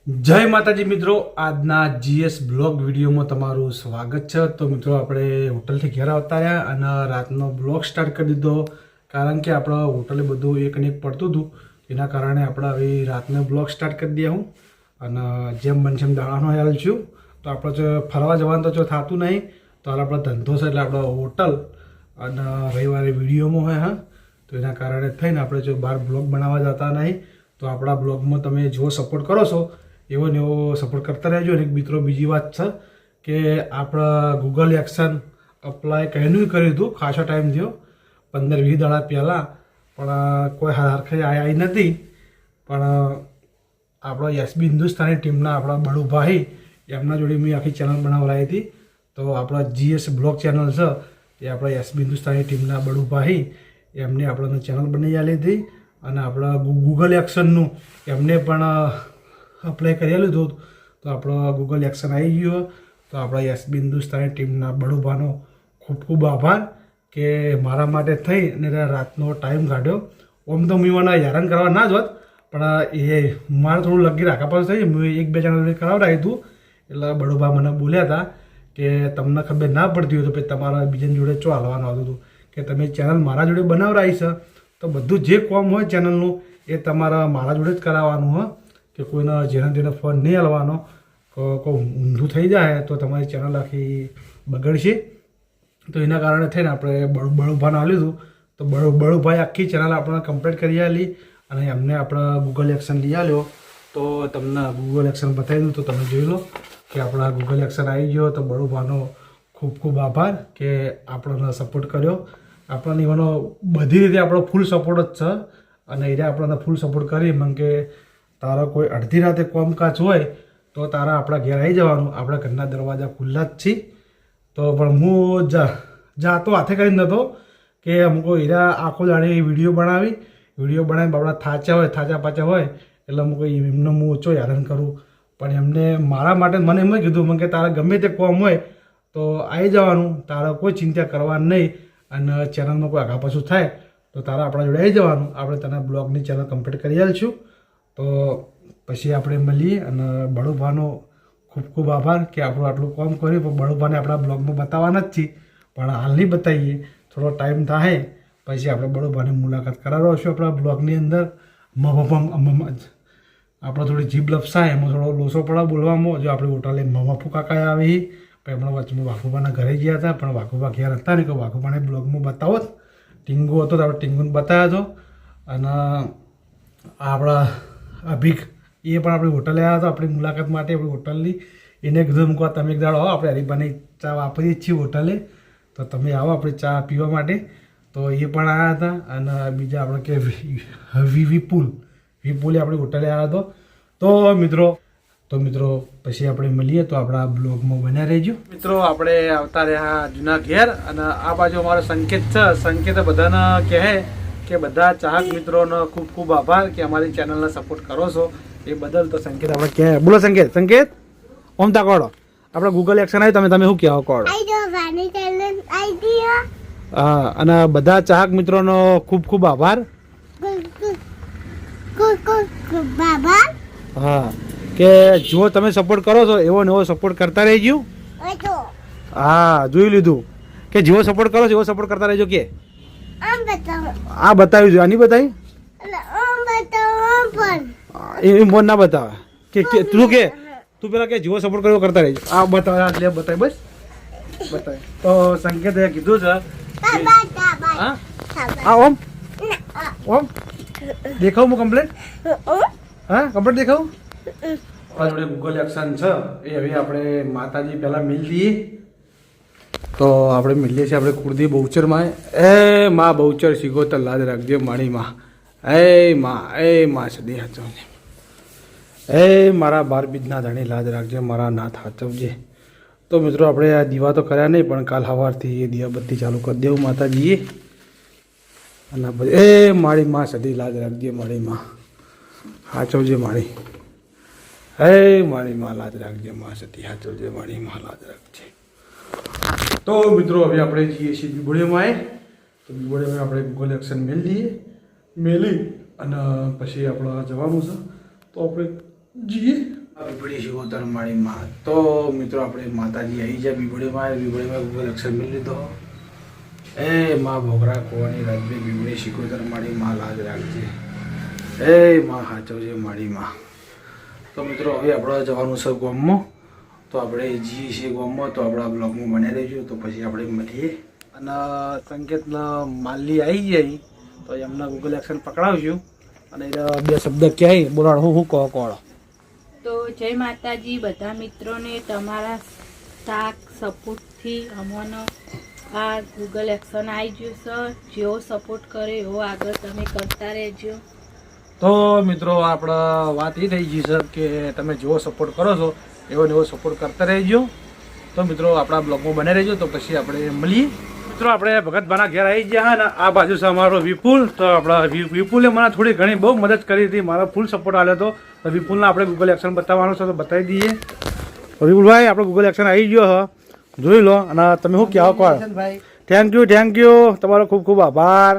જય માતાજી મિત્રો, આજના જીએસ બ્લોગ વિડીયોમાં તમારું સ્વાગત છે। તો મિત્રો આપણે હોટલથી ઘેર આવતા રહ્યા અને રાતનો બ્લોગ સ્ટાર્ટ કરી દીધો, કારણ કે આપણે હોટલે બધું એક ને એક પડતું હતું, એના કારણે આપણે હવે રાતનો બ્લોગ સ્ટાર્ટ કરી દઈએ હું અને જેમ બનશે એમ દાણાનો હાલ છું। તો આપણે ફરવા જવાનું તો થતું નહીં, તો હાલ આપણો ધંધો છે એટલે આપણે હોટલ અને રવિવારે વિડીયોમાં હોય હા, તો એના કારણે થઈને આપણે જો બહાર બ્લોગ બનાવવા જતા નહીં। તો આપણા બ્લોગમાં તમે જો સપોર્ટ કરો છો એવો ને એવો સપોર્ટ કરતા રહેજો। અને મિત્રો બીજી વાત છે કે આપણા ગૂગલ એક્શન અપ્લાય કહેનું કર્યું હતું, ખાસો ટાઈમ થયો 15-20 દાડા પહેલાં, પણ કોઈ હરખી આવી નથી। પણ આપણો એસબી હિન્દુસ્તાની ટીમના આપણા બળુભાઈ એમના જોડે મેં આખી ચેનલ બનાવડાવી હતી। તો આપણા જીએસ બ્લોગ ચેનલ છે એ આપણા એસબી હિન્દુસ્તાની ટીમના બળુભાઈ એમને આપણને ચેનલ બનાવી આલી હતી અને આપણા ગૂગલ એક્શનનું એમને પણ અપ્લાય કરી લીધું, તો આપણો ગૂગલ એક્શન આવી ગયો। તો આપણા એસબી હિન્દુસ્તાની ટીમના બળુભાનો ખૂબ ખૂબ આભાર કે મારા માટે થઈ અને રાતનો ટાઈમ કાઢ્યો। આમ તો હું મને હેરાન કરવા ના જ હોત, પણ એ મારે થોડું લગી રાખવા પાછું થઈ, મેં 1-2 જણા કરાવડાવ્યું હતું, એટલે બળુભા મને બોલ્યા હતા કે તમને ખબર ના પડતી હોય તો પછી તમારા બીજાની જોડે ચો હાલવાનું આવતું હતું, કે તમે ચેનલ મારા જોડે બનાવડાવી છે તો બધું જે કામ હોય ચેનલનું એ તમારા મારા જોડે જ કરાવવાનું હોય, કે કોઈને જેને તેને ફોન નહીં હાલવાનો, કોઈ ઊંધું થઈ જાય તો તમારી ચેનલ આખી બગડશે। તો એના કારણે થઈને આપણે બળુભાને આપ્યું હતું, તો બળુભાઈ આખી ચેનલ આપણે કમ્પ્લીટ કરી આલી અને એમને આપણે ગૂગલ એક્શન લઈ આવ્યો। તો તમને ગૂગલ એક્શન બતાવી દઉં તો તમે જોઈ લો કે આપણા ગૂગલ એક્શન આવી ગયો। તો બળુભાનો ખૂબ ખૂબ આભાર કે આપણને સપોર્ટ કર્યો। આપણને એવાનો બધી રીતે આપણો ફૂલ સપોર્ટ જ છે અને એને આપણને ફૂલ સપોર્ટ કરી મને કે તારા કોઈ અડધી રાતે કામકાજ હોય તો તારા આપણા ઘેર આવી જવાનું, આપણા ઘરના દરવાજા ખુલ્લા જ છે। તો પણ હું જાતો હાથે કરી નહોતો કે અમુક હીરા આખો દાડે વિડીયો બનાવીને આપણા થાચા પાચા હોય એટલે અમુક એમને હું ઓછો હેરાન કરું, પણ એમને મારા માટે મને એમ જ કીધું મને કે તારા ગમે તે કામ હોય તો આવી જવાનું, તારા કોઈ ચિંતા કરવાની નહીં અને ચેનલમાં કોઈ આગા પાછું થાય તો તારા આપણા જોડે આવી જવાનું, આપણે તને બ્લોગની ચેનલ કમ્પ્લીટ કરી આવીશું। તો પછી આપણે મળીએ અને બળુભાનો ખૂબ ખૂબ આભાર કે આપણું આટલું કામ કર્યું, પણ બળુભાને આપણા બ્લોગમાં બતાવવાના જ છીએ, પણ હાલ નહીં બતાવીએ, થોડો ટાઈમ થાય પછી આપણે બળુભાની મુલાકાત કરાવશું આપણા બ્લોગની અંદર। આપણે થોડી જીભ લપસાય એમાં થોડો લોસો પડે બોલવામાં, જો આપણે હોટલે મફુ કાકા આવી પછી હમણાં વચ્ચે વાઘુબાના ઘરે ગયા હતા, પણ વાઘુબા ઘેર હતા ને કે વાઘુબાને બ્લોગમાં બતાવો જ, ટીંગુ હતો તો આપણે ટીંગુને બતાવ્યો હતો અને આપણા અભિક એ પણ આપણી હોટલે આવ્યા હતા આપણી મુલાકાત માટે, આપણી હોટલની એને કીધું મૂકવા તમે એક દાડો આવો, આપણે હરીબાની ચા વાપરીએ જ છીએ હોટલે, તો તમે આવો આપણે ચા પીવા માટે। તો એ પણ આવ્યા હતા અને બીજા આપણે કે વિપુલે આપણી હોટલે આવ્યા હતો। તો મિત્રો પછી આપણે મળીએ તો આપણા બ્લોગમાં બન્યા રહેજો। મિત્રો આપણે આવતા રહ્યા જૂના ઘેર અને આ બાજુ અમારો સંકેત છે, સંકેત બધાને કહે કે બધા ચાહક મિત્રોનો ખૂબ ખૂબ આભાર કે અમારી ચેનલને સપોર્ટ કરો છો એ બદલ। તો સંકેત આપણે કહે, બોલો સંકેત ઓમ તા કોડો આપણે ગૂગલ એક્શન આવી, તમે શું કહેવો કોડો? હા, અને બધા ચાહક મિત્રોનો ખૂબ ખૂબ આભાર। હા, કે જો તમે સપોર્ટ કરો છો એવો ને એવો સપોર્ટ કરતા રહેજો। હા, જોઈ લીધું કે જેવો સપોર્ટ કરો છો એવો સપોર્ટ કરતા રહેજો। કે આ બતાવ્યું છે, આની બતાવી એ મોન ના બતાવે કે તું પેલા કે જેવો સપોર્ટ કર્યો કરતા રહેજો। આ બતાવે એટલે બતાવી બસ બતાવે। તો સંકેતે કીધું છે હા ઓમ દેખાવું હું કમ્પ્લેટ, હા કમ્પ્લેટ દેખાવું। આપણા જોડે ગૂગલ એક્શન છે એ હવે આપણે માતાજી પહેલાં મિલ દઈએ, તો આપણે મળીએ છીએ આપણે કુળદી બહુચરમાં। એ માં બહુચર શીખો તો લાજ રાખજે માણી માં, એ માં સદી હાચવજે, એ મારા બાર બીજના ધણી લાજ રાખજે, મારા નાથ હાચવજે। તો મિત્રો આપણે આ દીવા તો કર્યા નહીં, પણ કાલ સવારથી એ દીવાબત્તી ચાલુ કરી દેવું માતાજીએ, અને એ મારી માં સદી લાજ રાખજે, મારી માં હાચવજે, મારી મારી માં લાજ રાખજે, માં સદી હાચવજે, મારી માં લાજ રાખજે। તો મિત્રો હવે આપણે જઈએ છીએ બીબોડીમાં, તો બીબોડીમાં આપણે ગૂગલ એક્શન મેલી અને પછી આપણે જવાનું છે, તો આપણે જઈએ। બીબડી શિવોતર માળીમાં તો મિત્રો આપણે માતાજી આવી જાય બીબડીમાં ગૂગલ અક્ષર મેળવી લીધો. એ માં ભોગરા કોવાની રાજબી બીબડી શિકોતર માળીમાં લાજ રાખજે. એ માં હાચવજે માળીમાં. તો મિત્રો હવે આપણે જવાનું છે ગામમાં. તો આપણે જઈએ છીએ ગામમાં તો આપણા બ્લોગમાં બન્યા રહીજો. તો પછી આપણે મળીએ અને સંકેતના માલી આવી જાય તો એમના ગૂગલ એક્શન પકડાવશું અને બે શબ્દ ક્યાંય બોલાડ હું કહો કોળો. તો જય માતાજી બધા મિત્રોને તમારા સાથ સપોર્ટથી અમને આ ગૂગલ એક્શન આવી ગયું છે. જેવો સપોર્ટ કરે એવો આગળ તમે કરતા રહેજો. તો મિત્રો આપણે વાત એ થઈ ગઈ છે કે તમે જેવો સપોર્ટ કરો છો એવો ને એવો સપોર્ટ કરતા રહેજો. તો મિત્રો આપણા બ્લોગમાં બને રહેજો. તો પછી આપણે મળીએ. મિત્રો આપણે ભગતભાના ઘેર આવી ગયા ને આ બાજુ છે અમારો વિપુલ. તો આપણા વિપુલે મને થોડી ઘણી બહુ મદદ કરી હતી. મારો ફૂલ સપોર્ટ આવ્યો હતો. તો વિપુલને આપણે ગૂગલ એક્શન બતાવવાનો છે તો બતાવી દઈએ. તો વિપુલભાઈ આપણો ગૂગલ એક્શન આવી ગયો હ, જોઈ લો. અને તમે શું કહેવા કહો? થેન્ક યુ તમારો ખૂબ ખૂબ આભાર.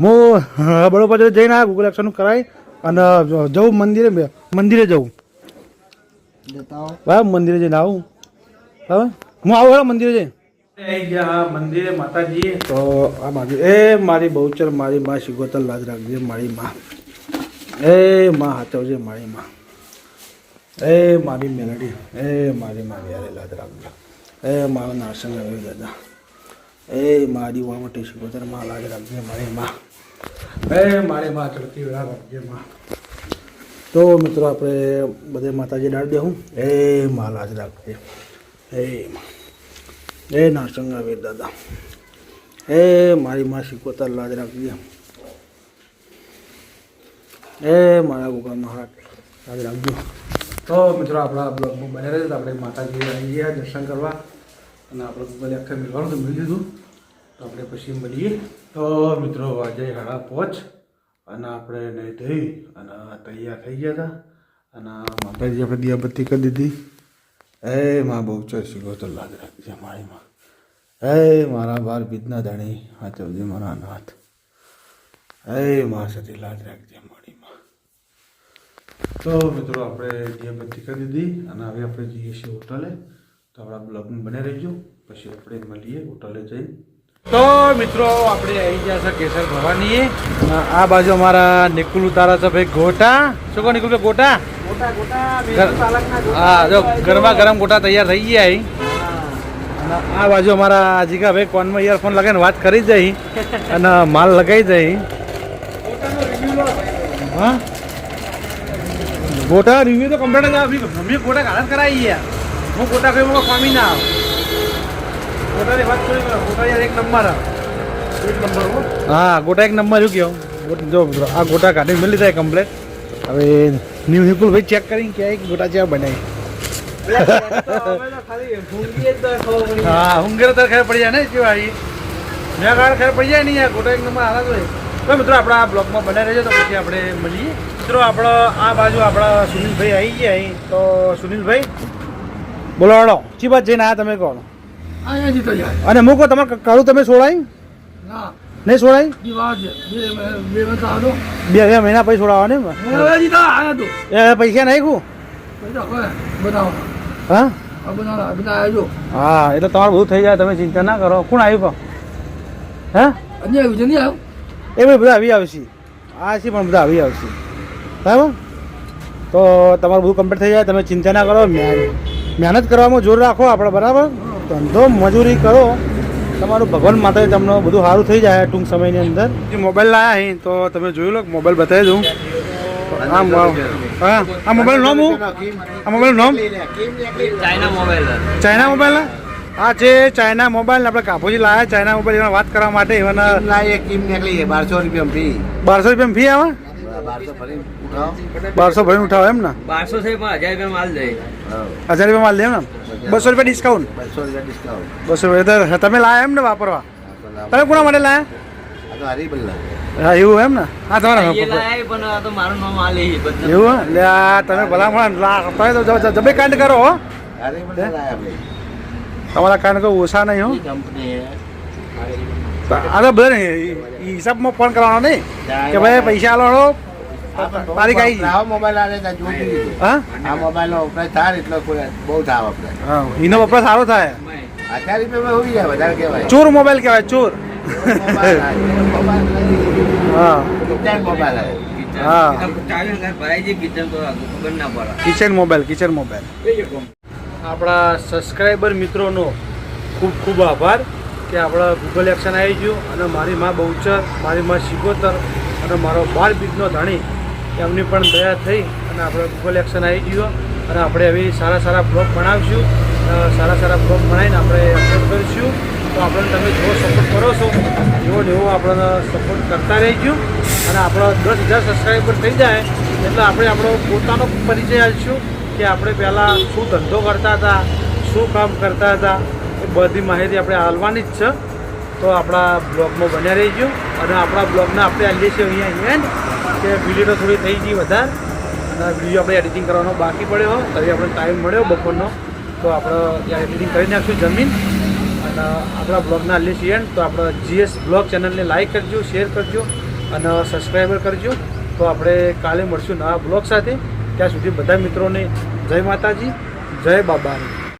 હું બરોબર જઈને આ ગૂગલ એક્શન કરાવી અને જવું મંદિરે જવું. બરાબર મંદિરે જઈને આવું. બરાબર હું આવું મંદિરે જઈને આવી ગયા મંદિરે માતાજી. તો આ બાજુ એ મારી બહુચર મારી માં શિગોતર લાજ રાખજે મારી માં. એ માં હાચવજે મારી માં. એ મારી મેલડી એ મારી માં યારે લાજ રાખજે. એ મારો નારસંગ આવ્યો દાદા. એ મારી વાવટી શિગોતર માં લાજ રાખજે મારી માં. એ મારી માં ચડતી વેળા રાખજે માં. તો મિત્રો આપણે બધે માતાજી ડાળ દેવું. એ માં લાજ રાખજે. એ નારસંગા વીર દાદા. એ મારી માં શિકોતર લાજ રાખજે. એ મારા ગોગા મહારાજ લાજ રાખજો. તો મિત્રો આપણા બ્લોગમાં બને રહે તો આપણે માતાજી આવી ગયા દર્શન કરવા અને આપણે ગૂગલ એક્શન મેળવાનું તો મળી લીધું. તો આપણે પછી મળીએ. તો મિત્રો આજે 5:30 અને આપણે નહીં થઈ અને તૈયાર થઈ ગયા હતા અને માતાજી આપણે દિયાબત્તી કરી દીધી. એ માં બહુચર શિકોતર લાજ રાખજે મારી માં. એ મારા બાર બીજના દાણી હાચવજે મારા નાથ. એ માં સતી લાજ રાખજે મારી માં. તો મિત્રો આપણે દિયાબત્તી કરી દીધી અને હવે આપણે જઈએ છીએ હોટલે. તો આપણા બ્લોગમાં બને રહીજો. પછી આપણે મળીએ હોટલે જઈને. તો મિત્રો આપણે આવી ગયા છે કેસર ભવાની. આ બાજુ અમારા નિકુલ ઉતારા છે ભાઈ ગોટા. શું કહો નિકુલ ગોટા? હા જો ગરમા ગરમ ગોટા તૈયાર થઈ ગયા. અને આ બાજુ અમારા જીગા ભાઈ કોનમાં ઇયરફોન લગાવીને વાત કરી જઈ અને માલ લગાવી જઈ. હા ગોટા રિવ્યુ તો કમ્પ્લીટ જ આવી. મમ્મી ગોટા ગાળા કરાવી ગયા. હું ગોટા કઈ પામી ના આવ. ગોટાની વાત કરી ગોટા યાર એક નંબર. હા ગોટા એક નંબર શું કહો. જો આ ગોટા કાઢી મળી જાય કમ્પ્લીટ. હવે ન્યુ નિકુલ ભાઈ ચેક કરીને ક્યાંય ગોટા ચેવા બનાવી. હા ઊંઘેર તો ખબર પડી જાય ને કેવા આવી મેં ગાળ ખબર પડી જાય નહીં યાર. ગોટા એક નંબર હારા હોય. તો મિત્રો આપણા આ બ્લોગમાં બને રહેજો. તો પછી આપણે મળીએ. મિત્રો આપણો આ બાજુ આપણા સુનિલભાઈ આવી ગયા અહીં. તો સુનિલભાઈ બોલો હડો ચી બાત જઈને આવ્યા તમે કહો. અને હું કહો તમારે કાળું તમે છોડાય નહીં છોડાય? 2 મહિના પછી છોડાવવા ને પૈસા નાખ્યું. હા હા એટલે તમારું બધું થઈ જાય. તમે ચિંતા ના કરો. કોણ આવ્યું કહો? હા એ ભાઈ બધા આવી આવશે. આ છે પણ બધા આવી આવશે. બરાબર તો તમારું બધું કમ્પ્લીટ થઈ જાય. તમે ચિંતા ના કરો. મહેનત કરવામાં જોર રાખો આપણે. બરાબર ધંધો મજૂરી કરો. તમારું ભગવાન માતાજી તમને બધું સારું થઈ જાય ટૂંક સમયની અંદર. મોબાઈલ લાવ્યા અહીં તો તમે જોઈ લો. મોબાઈલ બતાવી દઉં. હા આ મોબાઈલ નામ હું આ મોબાઈલ નામ ચાઇના મોબાઈલ. આ છે ચાઇના મોબાઈલ ને આપણે કાપોજી લાવ્યા ચાઇના મોબાઈલ એમાં વાત કરવા માટે. એવાના 1200 રૂપિયા ફી. 1200 રૂપિયા ફી આવે. 1200 ભરીને ઉઠાવો એમ ને? 1200 છે પણ 1000 રૂપિયા માલ દે. 1000 રૂપિયા માલ દે એમ ને? 200 રૂપિયા ડિસ્કાઉન્ટ. 200 રૂપિયા તમે લાયા એમ ને વાપરવા? તમે કોના માટે લાયા? હા એવું એમ ને? હા તમારા એવું એટલે આ તમે ભલા તમે તો જબે કાંડ કરો હો. તમારા કાંડ કોઈ ઓછા નહીં હો. આ તો બધા હિસાબમાં ફોન કરવાનો નહીં કે ભાઈ પૈસા આલો તારીખ આવી ગઈ. આવો મોબાઈલ આવે તો જોઈ લીધું. હા આ મોબાઈલનો વપરાશ થાય એટલો કોઈ બહુ થાય વપરાશ. હા એનો વપરાશ સારો થાય. 1000 રૂપિયામાં હોઈ જાય વધારે કહેવાય. ચોર મોબાઈલ કહેવાય ચોર. મોબાઈલ હા કિચન મોબાઈલ આવે. હા કિચન મોબાઈલ કિચન મોબાઈલ. આપણા સબસ્ક્રાઈબર મિત્રોનો ખૂબ ખૂબ આભાર કે આપણા ગૂગલ એક્શન આવી ગયું અને મારી માં બહુચર, મારી માં શિકોતર અને મારો 12 બીજનો ધણી એમની પણ દયા થઈ અને આપણે ગૂગલ એક્શન આવી ગયું અને આપણે હવે સારા બ્લોગ બનાવીશું. સારા બ્લોગ બનાવીને આપણે અપલોડ કરીશું. તો આપણને તમે જેવો સપોર્ટ કરો છો એવો આપણને સપોર્ટ કરતા રહીજો અને આપણો 10,000 સબસ્ક્રાઈબર થઈ જાય એટલે આપણે આપણો પોતાનો પરિચય આપીશું કે આપણે પહેલાં શું ધંધો કરતા હતા, શું કામ કરતા હતા, એ બધી માહિતી આપણે આલવાની જ છે. તો આપણા બ્લોગમાં બન્યા રહીજો અને આપણા બ્લોગને આપણે આલીએ છીએ અહીંયા એન્ડ કે વિડીયો થોડી થઈ ગઈ વધારે અને વિડીયો આપણે એડિટિંગ કરવાનો બાકી પડ્યો તો આપણે ટાઈમ મળ્યો બપોરનો તો આપણે એડિટિંગ કરી નાખશું જમીન અને આપણા બ્લોગના આલીએ છીએ એન્ડ. તો આપણે GS બ્લોગ ચેનલને લાઈક કરજો, શેર કરજો અને સબસ્ક્રાઈબર કરજો. તો આપણે કાલે મળશું નવા બ્લોગ સાથે. ત્યાં સુધી બધા મિત્રોને જય માતાજી, જય બાબાની.